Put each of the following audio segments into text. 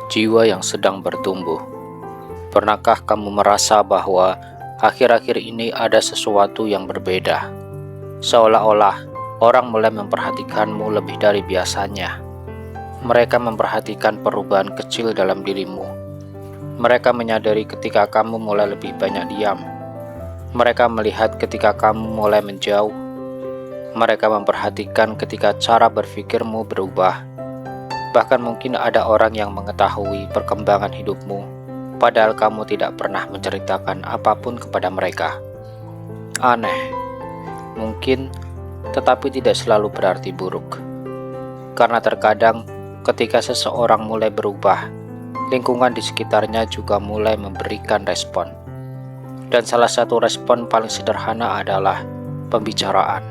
jiwa yang sedang bertumbuh. Pernahkah kamu merasa bahwa akhir-akhir ini ada sesuatu yang berbeda? Seolah-olah orang mulai memperhatikanmu lebih dari biasanya. Mereka memperhatikan perubahan kecil dalam dirimu. Mereka menyadari ketika kamu mulai lebih banyak diam. Mereka melihat ketika kamu mulai menjauh. Mereka memperhatikan ketika cara berpikirmu berubah. Bahkan mungkin ada orang yang mengetahui perkembangan hidupmu, padahal kamu tidak pernah menceritakan apapun kepada mereka. Aneh, mungkin, tetapi tidak selalu berarti buruk. Karena terkadang ketika seseorang mulai berubah, lingkungan di sekitarnya juga mulai memberikan respon. Dan salah satu respon paling sederhana adalah pembicaraan.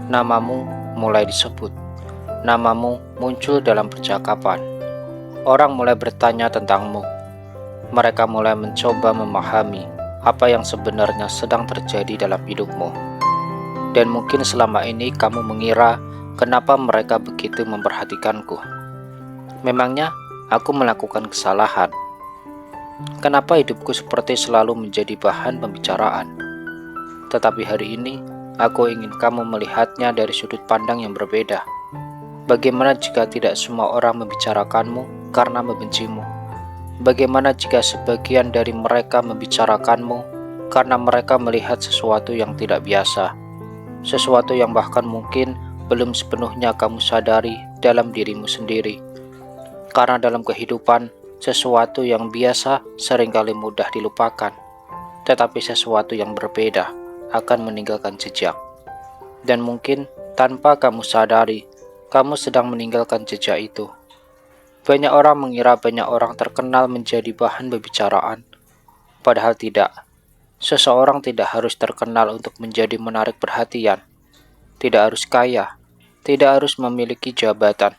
Namamu mulai disebut. Namamu muncul dalam percakapan. Orang mulai bertanya tentangmu. Mereka mulai mencoba memahami apa yang sebenarnya sedang terjadi dalam hidupmu. Dan mungkin selama ini kamu mengira kenapa mereka begitu memperhatikanku. Memangnya aku melakukan kesalahan? Kenapa hidupku seperti selalu menjadi bahan pembicaraan? Tetapi hari ini, aku ingin kamu melihatnya dari sudut pandang yang berbeda. Bagaimana jika tidak semua orang membicarakanmu karena membencimu? Bagaimana jika sebagian dari mereka membicarakanmu karena mereka melihat sesuatu yang tidak biasa? Sesuatu yang bahkan mungkin belum sepenuhnya kamu sadari dalam dirimu sendiri. Karena dalam kehidupan, sesuatu yang biasa seringkali mudah dilupakan, tetapi sesuatu yang berbeda akan meninggalkan jejak. Dan mungkin tanpa kamu sadari, kamu sedang meninggalkan jejak itu. Banyak orang mengira banyak orang terkenal menjadi bahan pembicaraan, padahal tidak. Seseorang tidak harus terkenal untuk menjadi menarik perhatian. Tidak harus kaya, tidak harus memiliki jabatan,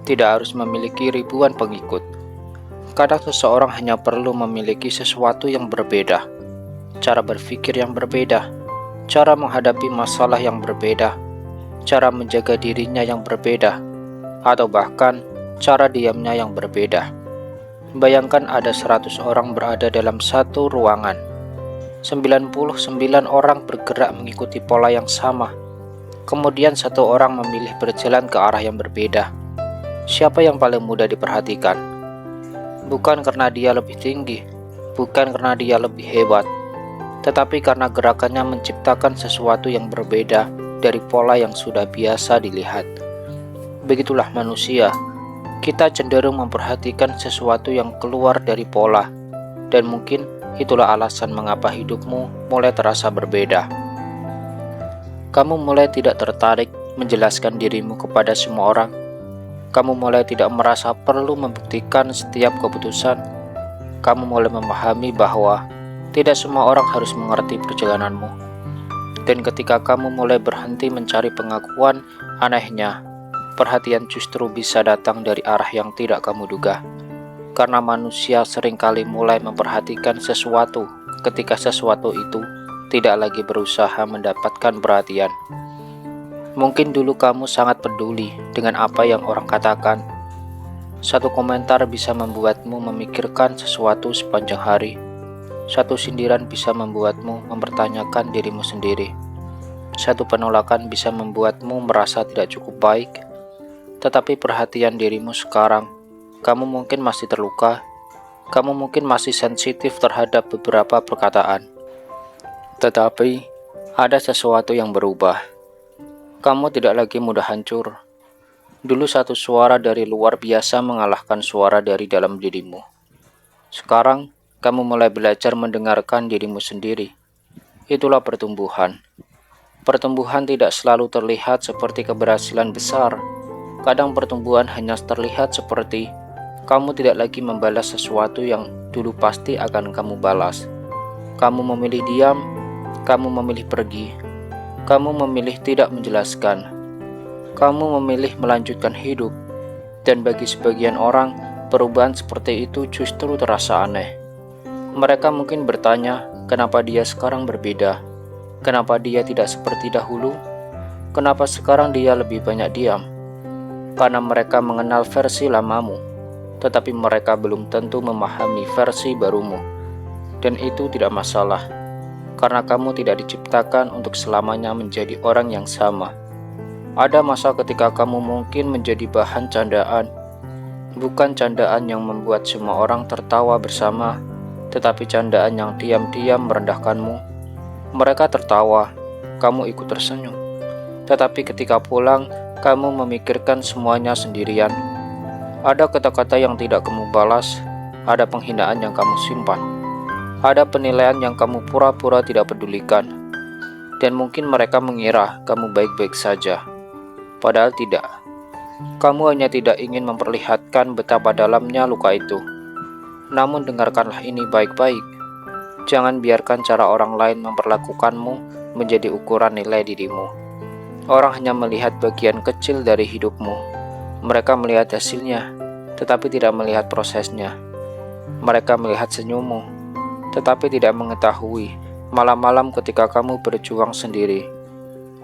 tidak harus memiliki ribuan pengikut. Kadang seseorang hanya perlu memiliki sesuatu yang berbeda, cara berpikir yang berbeda, cara menghadapi masalah yang berbeda, cara menjaga dirinya yang berbeda, atau bahkan cara diamnya yang berbeda. Bayangkan ada 100 orang berada dalam satu ruangan. 99 orang bergerak mengikuti pola yang sama. Kemudian satu orang memilih berjalan ke arah yang berbeda. Siapa yang paling mudah diperhatikan? Bukan karena dia lebih tinggi, bukan karena dia lebih hebat, tetapi karena gerakannya menciptakan sesuatu yang berbeda dari pola yang sudah biasa dilihat. Begitulah manusia. Kita cenderung memperhatikan sesuatu yang keluar dari pola, dan mungkin itulah alasan mengapa hidupmu mulai terasa berbeda. Kamu mulai tidak tertarik menjelaskan dirimu kepada semua orang. Kamu mulai tidak merasa perlu membuktikan setiap keputusan. Kamu mulai memahami bahwa tidak semua orang harus mengerti perjalananmu. Dan ketika kamu mulai berhenti mencari pengakuan, anehnya, perhatian justru bisa datang dari arah yang tidak kamu duga. Karena manusia seringkali mulai memperhatikan sesuatu ketika sesuatu itu tidak lagi berusaha mendapatkan perhatian. Mungkin dulu kamu sangat peduli dengan apa yang orang katakan. Satu komentar bisa membuatmu memikirkan sesuatu sepanjang hari. Satu sindiran bisa membuatmu mempertanyakan dirimu sendiri. Satu penolakan bisa membuatmu merasa tidak cukup baik. Tetapi perhatian dirimu sekarang, kamu mungkin masih terluka. Kamu mungkin masih sensitif terhadap beberapa perkataan. Tetapi ada sesuatu yang berubah. Kamu tidak lagi mudah hancur. Dulu satu suara dari luar biasa mengalahkan suara dari dalam dirimu. Sekarang, kamu mulai belajar mendengarkan dirimu sendiri. Itulah pertumbuhan. Pertumbuhan tidak selalu terlihat seperti keberhasilan besar. Kadang pertumbuhan hanya terlihat seperti kamu tidak lagi membalas sesuatu yang dulu pasti akan kamu balas. Kamu memilih diam, kamu memilih pergi, kamu memilih tidak menjelaskan, kamu memilih melanjutkan hidup. Dan bagi sebagian orang, perubahan seperti itu justru terasa aneh. Mereka mungkin bertanya, kenapa dia sekarang berbeda? Kenapa dia tidak seperti dahulu? Kenapa sekarang dia lebih banyak diam? Karena mereka mengenal versi lamamu. tetapi mereka belum tentu memahami versi barumu. Dan itu tidak masalah, karena kamu tidak diciptakan untuk selamanya menjadi orang yang sama. Ada masa ketika kamu mungkin menjadi bahan candaan, bukan candaan yang membuat semua orang tertawa bersama, tetapi candaan yang diam-diam merendahkanmu. Mereka tertawa, kamu ikut tersenyum. Tetapi ketika pulang, kamu memikirkan semuanya sendirian. Ada kata-kata yang tidak kamu balas, ada penghinaan yang kamu simpan, ada penilaian yang kamu pura-pura tidak pedulikan. Dan mungkin mereka mengira kamu baik-baik saja, padahal tidak. Kamu hanya tidak ingin memperlihatkan betapa dalamnya luka itu. Namun dengarkanlah ini baik-baik. Jangan biarkan cara orang lain memperlakukanmu menjadi ukuran nilai dirimu. Orang hanya melihat bagian kecil dari hidupmu. Mereka melihat hasilnya, tetapi tidak melihat prosesnya. Mereka melihat senyummu, tetapi tidak mengetahui malam-malam ketika kamu berjuang sendiri.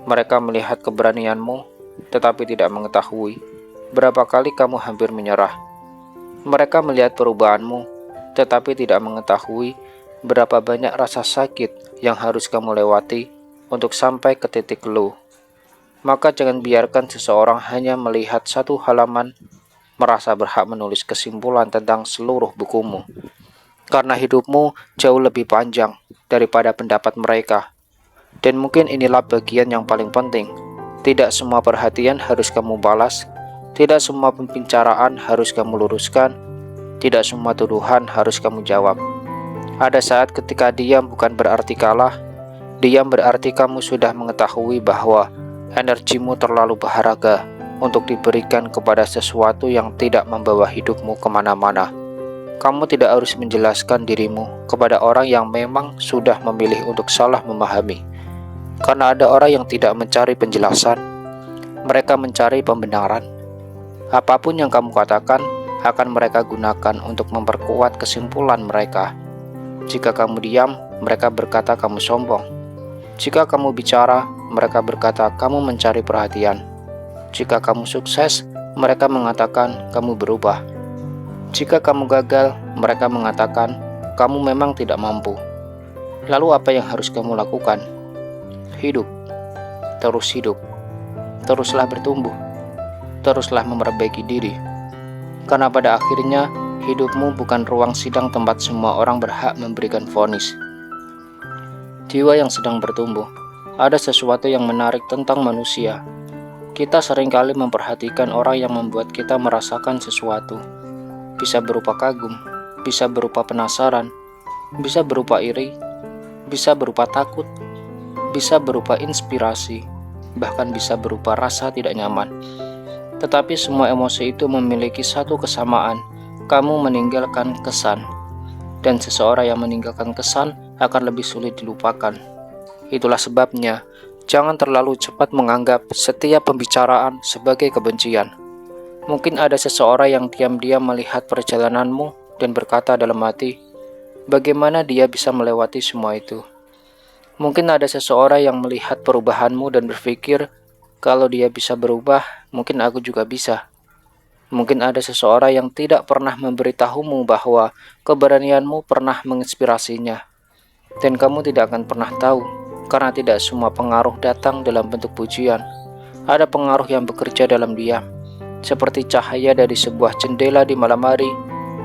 Mereka melihat keberanianmu, tetapi tidak mengetahui berapa kali kamu hampir menyerah. Mereka melihat perubahanmu, tetapi tidak mengetahui berapa banyak rasa sakit yang harus kamu lewati untuk sampai ke titik low. Maka jangan biarkan seseorang hanya melihat satu halaman merasa berhak menulis kesimpulan tentang seluruh bukumu. Karena hidupmu jauh lebih panjang daripada pendapat mereka. Dan mungkin inilah bagian yang paling penting. Tidak semua perhatian harus kamu balas, tidak semua pembicaraan harus kamu luruskan, tidak semua tuduhan harus kamu jawab. Ada saat ketika diam bukan berarti kalah, diam berarti kamu sudah mengetahui bahwa energimu terlalu berharga untuk diberikan kepada sesuatu yang tidak membawa hidupmu kemana-mana. Kamu tidak harus menjelaskan dirimu kepada orang yang memang sudah memilih untuk salah memahami. Karena ada orang yang tidak mencari penjelasan, mereka mencari pembenaran. Apapun yang kamu katakan akan mereka gunakan untuk memperkuat kesimpulan mereka. Jika kamu diam, mereka berkata kamu sombong. Jika kamu bicara, mereka berkata kamu mencari perhatian. Jika kamu sukses, mereka mengatakan kamu berubah. Jika kamu gagal, mereka mengatakan kamu memang tidak mampu. Lalu apa yang harus kamu lakukan? Hidup. Terus hidup. Teruslah bertumbuh. Teruslah memperbaiki diri. Karena pada akhirnya, hidupmu bukan ruang sidang tempat semua orang berhak memberikan vonis. Jiwa yang sedang bertumbuh. Ada sesuatu yang menarik tentang manusia. Kita seringkali memperhatikan orang yang membuat kita merasakan sesuatu. Bisa berupa kagum, bisa berupa penasaran, bisa berupa iri, bisa berupa takut, bisa berupa inspirasi, bahkan bisa berupa rasa tidak nyaman. Tetapi semua emosi itu memiliki satu kesamaan, kamu meninggalkan kesan. Dan seseorang yang meninggalkan kesan akan lebih sulit dilupakan. Itulah sebabnya, jangan terlalu cepat menganggap setiap pembicaraan sebagai kebencian. Mungkin ada seseorang yang diam-diam melihat perjalananmu dan berkata dalam hati, bagaimana dia bisa melewati semua itu? Mungkin ada seseorang yang melihat perubahanmu dan berpikir, kalau dia bisa berubah, mungkin aku juga bisa. Mungkin ada seseorang yang tidak pernah memberitahumu bahwa keberanianmu pernah menginspirasinya. Dan kamu tidak akan pernah tahu, karena tidak semua pengaruh datang dalam bentuk pujian. Ada pengaruh yang bekerja dalam diam, seperti cahaya dari sebuah jendela di malam hari.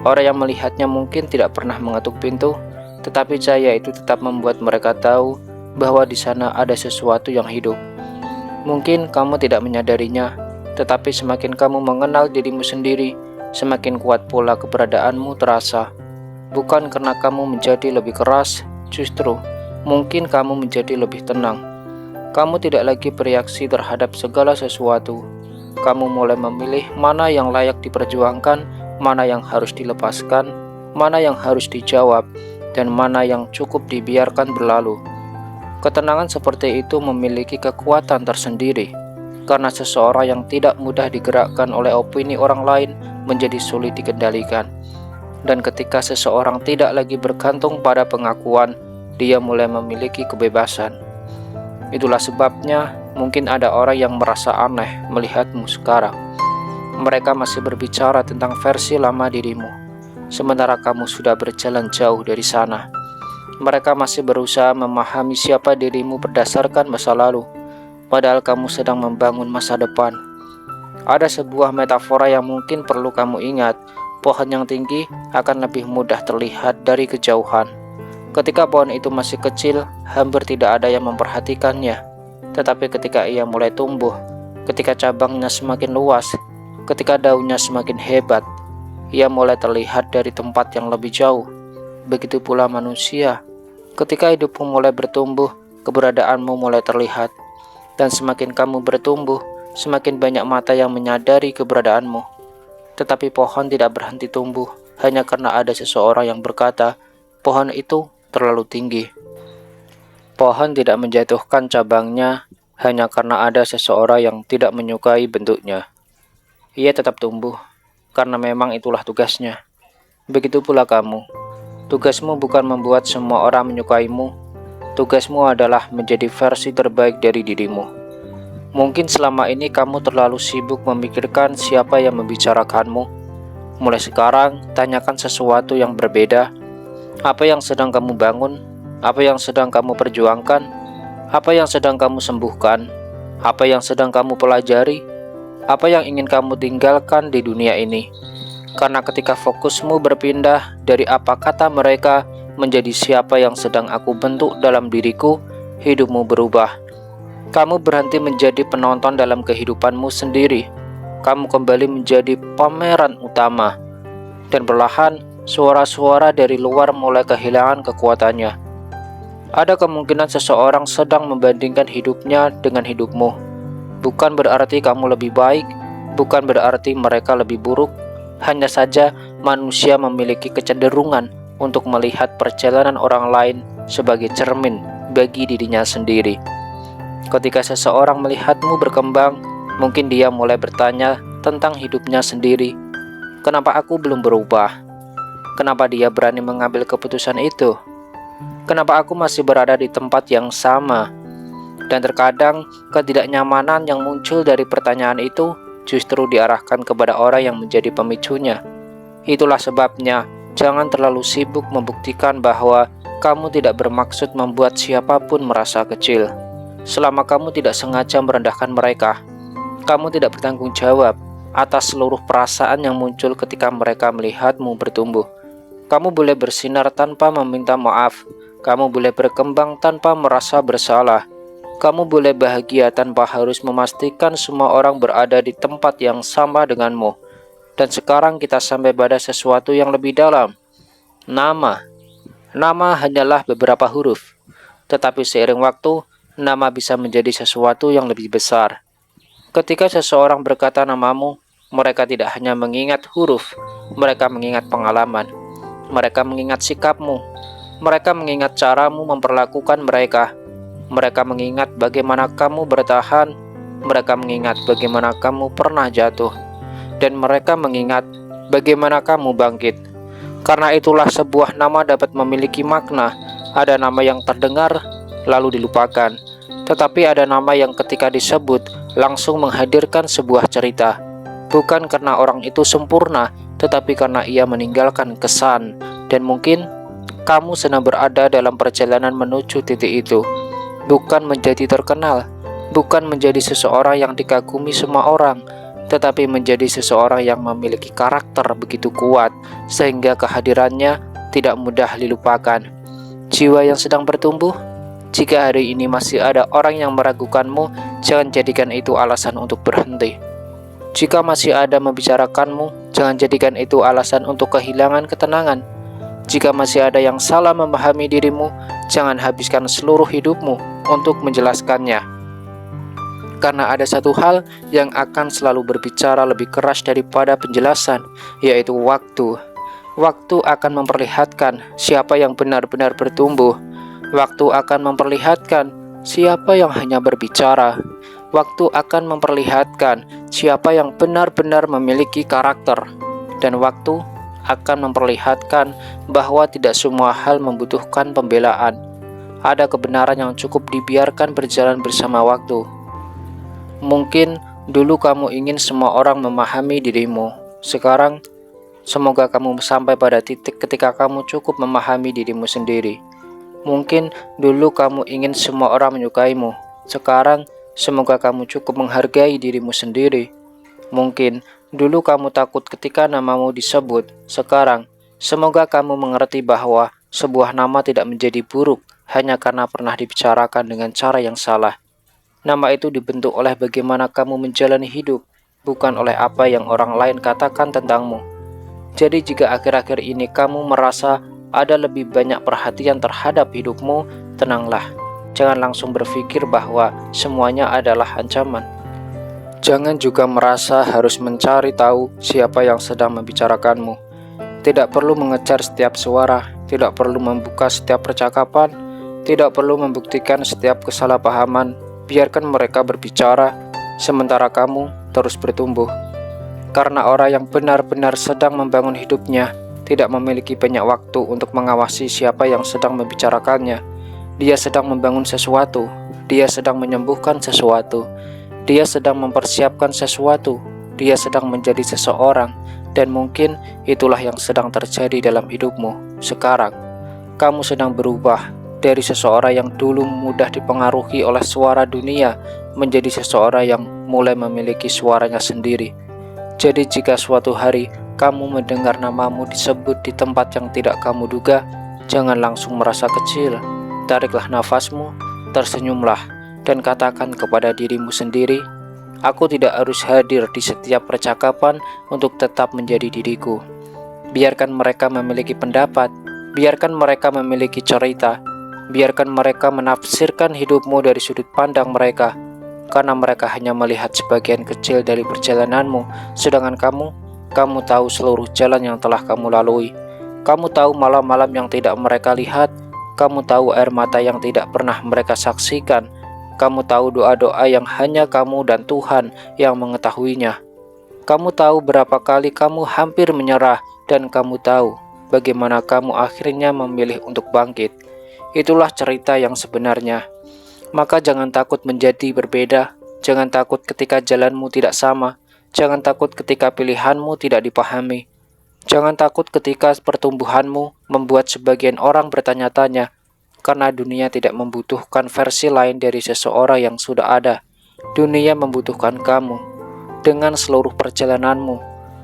Orang yang melihatnya mungkin tidak pernah mengetuk pintu, tetapi cahaya itu tetap membuat mereka tahu bahwa di sana ada sesuatu yang hidup. Mungkin kamu tidak menyadarinya, tetapi semakin kamu mengenal dirimu sendiri, semakin kuat pula keberadaanmu terasa. Bukan karena kamu menjadi lebih keras, justru mungkin kamu menjadi lebih tenang. Kamu tidak lagi bereaksi terhadap segala sesuatu. Kamu mulai memilih mana yang layak diperjuangkan, mana yang harus dilepaskan, mana yang harus dijawab, dan mana yang cukup dibiarkan berlalu. Ketenangan seperti itu memiliki kekuatan tersendiri, karena seseorang yang tidak mudah digerakkan oleh opini orang lain menjadi sulit dikendalikan. Dan ketika seseorang tidak lagi bergantung pada pengakuan, dia mulai memiliki kebebasan. Itulah sebabnya mungkin ada orang yang merasa aneh melihatmu sekarang. Mereka masih berbicara tentang versi lama dirimu, sementara kamu sudah berjalan jauh dari sana. Mereka masih berusaha memahami siapa dirimu berdasarkan masa lalu, padahal kamu sedang membangun masa depan. Ada sebuah metafora yang mungkin perlu kamu ingat. Pohon yang tinggi akan lebih mudah terlihat dari kejauhan. Ketika pohon itu masih kecil, hampir tidak ada yang memperhatikannya. Tetapi ketika ia mulai tumbuh, ketika cabangnya semakin luas, ketika daunnya semakin hebat, ia mulai terlihat dari tempat yang lebih jauh. Begitu pula manusia. Ketika hidupmu mulai bertumbuh, keberadaanmu mulai terlihat. Dan semakin kamu bertumbuh, semakin banyak mata yang menyadari keberadaanmu. Tetapi pohon tidak berhenti tumbuh hanya karena ada seseorang yang berkata, pohon itu terlalu tinggi. Pohon tidak menjatuhkan cabangnya hanya karena ada seseorang yang tidak menyukai bentuknya. Ia tetap tumbuh, karena memang itulah tugasnya. Begitu pula kamu. Tugasmu bukan membuat semua orang menyukaimu. Tugasmu adalah menjadi versi terbaik dari dirimu. Mungkin selama ini kamu terlalu sibuk memikirkan siapa yang membicarakanmu. Mulai sekarang, tanyakan sesuatu yang berbeda. Apa yang sedang kamu bangun? Apa yang sedang kamu perjuangkan? Apa yang sedang kamu sembuhkan? Apa yang sedang kamu pelajari? Apa yang ingin kamu tinggalkan di dunia ini? Karena ketika fokusmu berpindah dari apa kata mereka menjadi siapa yang sedang aku bentuk dalam diriku, hidupmu berubah. Kamu berhenti menjadi penonton dalam kehidupanmu sendiri. Kamu kembali menjadi pemeran utama. Dan perlahan, suara-suara dari luar mulai kehilangan kekuatannya. Ada kemungkinan seseorang sedang membandingkan hidupnya dengan hidupmu. Bukan berarti kamu lebih baik, bukan berarti mereka lebih buruk. Hanya saja manusia memiliki kecenderungan untuk melihat perjalanan orang lain sebagai cermin bagi dirinya sendiri. Ketika seseorang melihatmu berkembang, mungkin dia mulai bertanya tentang hidupnya sendiri. Kenapa aku belum berubah? Kenapa dia berani mengambil keputusan itu? Kenapa aku masih berada di tempat yang sama? Dan terkadang ketidaknyamanan yang muncul dari pertanyaan itu justru diarahkan kepada orang yang menjadi pemicunya. Itulah sebabnya, jangan terlalu sibuk membuktikan bahwa kamu tidak bermaksud membuat siapapun merasa kecil. Selama kamu tidak sengaja merendahkan mereka, kamu tidak bertanggung jawab atas seluruh perasaan yang muncul ketika mereka melihatmu bertumbuh. Kamu boleh bersinar tanpa meminta maaf. Kamu boleh berkembang tanpa merasa bersalah. Kamu boleh bahagia tanpa harus memastikan semua orang berada di tempat yang sama denganmu. Dan sekarang kita sampai pada sesuatu yang lebih dalam. Nama. Nama hanyalah beberapa huruf. Tetapi seiring waktu, nama bisa menjadi sesuatu yang lebih besar. Ketika seseorang berkata namamu, mereka tidak hanya mengingat huruf, mereka mengingat pengalaman. Mereka mengingat sikapmu. Mereka mengingat caramu memperlakukan mereka. Mereka mengingat bagaimana kamu bertahan. Mereka mengingat bagaimana kamu pernah jatuh. Dan mereka mengingat bagaimana kamu bangkit. Karena itulah sebuah nama dapat memiliki makna. Ada nama yang terdengar, lalu dilupakan. Tetapi ada nama yang ketika disebut, langsung menghadirkan sebuah cerita. Bukan karena orang itu sempurna, tetapi karena ia meninggalkan kesan. Dan mungkin kamu sedang berada dalam perjalanan menuju titik itu. Bukan menjadi terkenal, bukan menjadi seseorang yang dikagumi semua orang, tetapi menjadi seseorang yang memiliki karakter begitu kuat, sehingga kehadirannya tidak mudah dilupakan. Jiwa yang sedang bertumbuh, jika hari ini masih ada orang yang meragukanmu, jangan jadikan itu alasan untuk berhenti. Jika masih ada membicarakanmu, jangan jadikan itu alasan untuk kehilangan ketenangan. Jika masih ada yang salah memahami dirimu, jangan habiskan seluruh hidupmu untuk menjelaskannya. Karena ada satu hal yang akan selalu berbicara lebih keras daripada penjelasan, yaitu waktu. Waktu akan memperlihatkan siapa yang benar-benar bertumbuh. Waktu akan memperlihatkan siapa yang hanya berbicara. Waktu akan memperlihatkan siapa yang benar-benar memiliki karakter. Dan waktu akan memperlihatkan bahwa tidak semua hal membutuhkan pembelaan. Ada kebenaran yang cukup dibiarkan berjalan bersama waktu. Mungkin Dulu kamu ingin semua orang memahami dirimu. Sekarang, semoga kamu sampai pada titik ketika kamu cukup memahami dirimu sendiri. Mungkin dulu kamu ingin semua orang menyukaimu. Sekarang, semoga kamu cukup menghargai dirimu sendiri. Mungkin dulu kamu takut ketika namamu disebut. Sekarang, semoga kamu mengerti bahwa sebuah nama tidak menjadi buruk hanya karena pernah dibicarakan dengan cara yang salah. Nama itu dibentuk oleh bagaimana kamu menjalani hidup, bukan oleh apa yang orang lain katakan tentangmu. Jadi jika akhir-akhir ini kamu merasa ada lebih banyak perhatian terhadap hidupmu, tenanglah. Jangan langsung berpikir bahwa semuanya adalah ancaman. Jangan juga merasa harus mencari tahu siapa yang sedang membicarakanmu. Tidak perlu mengejar setiap suara, tidak perlu membuka setiap percakapan, tidak perlu membuktikan setiap kesalahpahaman. Biarkan mereka berbicara, sementara kamu terus bertumbuh. Karena orang yang benar-benar sedang membangun hidupnya tidak memiliki banyak waktu untuk mengawasi siapa yang sedang membicarakannya. Dia sedang membangun sesuatu, dia sedang menyembuhkan sesuatu, dia sedang mempersiapkan sesuatu, dia sedang menjadi seseorang, dan mungkin itulah yang sedang terjadi dalam hidupmu sekarang. Kamu sedang berubah dari seseorang yang dulu mudah dipengaruhi oleh suara dunia menjadi seseorang yang mulai memiliki suaranya sendiri. Jadi jika suatu hari kamu mendengar namamu disebut di tempat yang tidak kamu duga, jangan langsung merasa kecil. Tariklah nafasmu, tersenyumlah, dan katakan kepada dirimu sendiri, aku tidak harus hadir di setiap percakapan untuk tetap menjadi diriku. Biarkan mereka memiliki pendapat, biarkan mereka memiliki cerita, biarkan mereka menafsirkan hidupmu dari sudut pandang mereka, karena mereka hanya melihat sebagian kecil dari perjalananmu, sedangkan kamu tahu seluruh jalan yang telah kamu lalui. Kamu tahu malam-malam yang tidak mereka lihat, kamu tahu air mata yang tidak pernah mereka saksikan, kamu tahu doa-doa yang hanya kamu dan Tuhan yang mengetahuinya. Kamu tahu berapa kali kamu hampir menyerah, dan kamu tahu bagaimana kamu akhirnya memilih untuk bangkit. Itulah cerita yang sebenarnya. Maka jangan takut menjadi berbeda, jangan takut ketika jalanmu tidak sama, jangan takut ketika pilihanmu tidak dipahami, jangan takut ketika pertumbuhanmu membuat sebagian orang bertanya-tanya, karena dunia tidak membutuhkan versi lain dari seseorang yang sudah ada. Dunia membutuhkan kamu, dengan seluruh perjalananmu,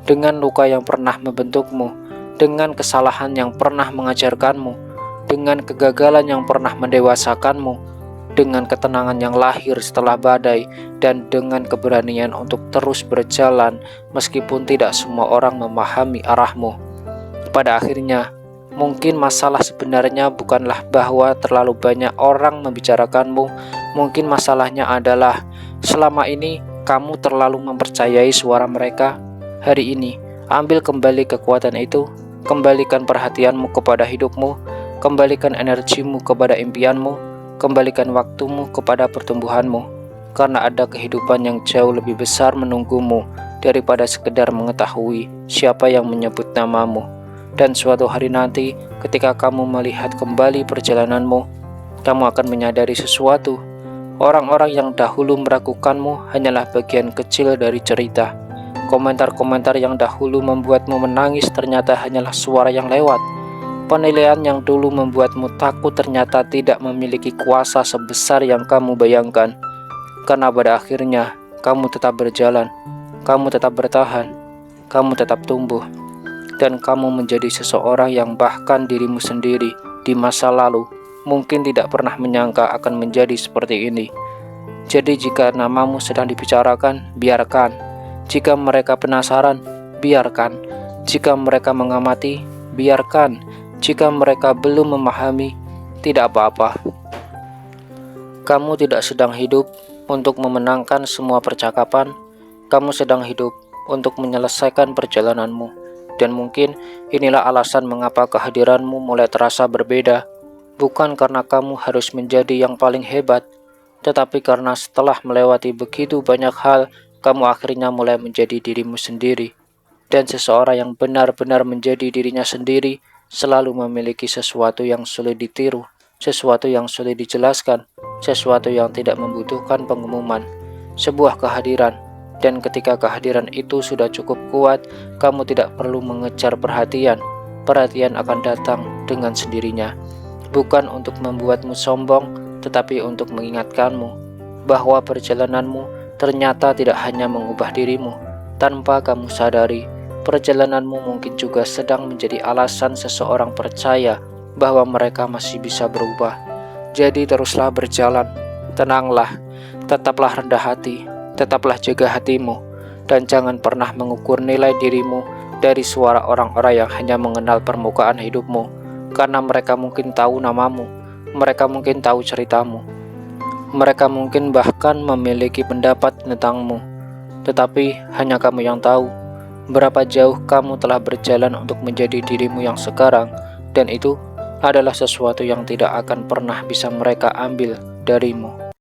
dengan luka yang pernah membentukmu, dengan kesalahan yang pernah mengajarkanmu, dengan kegagalan yang pernah mendewasakanmu, dengan ketenangan yang lahir setelah badai, dan dengan keberanian untuk terus berjalan meskipun tidak semua orang memahami arahmu. Pada akhirnya, mungkin masalah sebenarnya bukanlah bahwa terlalu banyak orang membicarakanmu, mungkin masalahnya adalah selama ini kamu terlalu mempercayai suara mereka. Hari ini, ambil kembali kekuatan itu, kembalikan perhatianmu kepada hidupmu, kembalikan energimu kepada impianmu, kembalikan waktumu kepada pertumbuhanmu, karena ada kehidupan yang jauh lebih besar menunggumu daripada sekedar mengetahui siapa yang menyebut namamu. Dan suatu hari nanti, ketika kamu melihat kembali perjalananmu, kamu akan menyadari sesuatu. Orang-orang yang dahulu meragukanmu hanyalah bagian kecil dari cerita. Komentar-komentar yang dahulu membuatmu menangis ternyata hanyalah suara yang lewat. Penilaian yang dulu membuatmu takut ternyata tidak memiliki kuasa sebesar yang kamu bayangkan. Karena pada akhirnya, kamu tetap berjalan, kamu tetap bertahan, kamu tetap tumbuh, dan kamu menjadi seseorang yang bahkan dirimu sendiri di masa lalu mungkin tidak pernah menyangka akan menjadi seperti ini. Jadi jika namamu sedang dibicarakan, biarkan. Jika mereka penasaran, biarkan. Jika mereka mengamati, biarkan. Jika mereka belum memahami, tidak apa-apa. Kamu tidak sedang hidup untuk memenangkan semua percakapan. Kamu sedang hidup untuk menyelesaikan perjalananmu. Dan mungkin inilah alasan mengapa kehadiranmu mulai terasa berbeda. Bukan karena kamu harus menjadi yang paling hebat, tetapi karena setelah melewati begitu banyak hal, kamu akhirnya mulai menjadi dirimu sendiri. Dan seseorang yang benar-benar menjadi dirinya sendiri selalu memiliki sesuatu yang sulit ditiru, sesuatu yang sulit dijelaskan, sesuatu yang tidak membutuhkan pengumuman. Sebuah kehadiran, Dan ketika kehadiran itu sudah cukup kuat, kamu tidak perlu mengejar perhatian. Perhatian akan datang dengan sendirinya, bukan untuk membuatmu sombong, tetapi untuk mengingatkanmu bahwa perjalananmu ternyata tidak hanya mengubah dirimu. Tanpa kamu sadari, perjalananmu mungkin juga sedang menjadi alasan seseorang percaya bahwa mereka masih bisa berubah. Jadi teruslah berjalan, tenanglah, tetaplah rendah hati, tetaplah jaga hatimu, dan jangan pernah mengukur nilai dirimu dari suara orang-orang yang hanya mengenal permukaan hidupmu, karena mereka mungkin tahu namamu, mereka mungkin tahu ceritamu, mereka mungkin bahkan memiliki pendapat tentangmu, tetapi hanya kamu yang tahu berapa jauh kamu telah berjalan untuk menjadi dirimu yang sekarang, dan itu adalah sesuatu yang tidak akan pernah bisa mereka ambil darimu.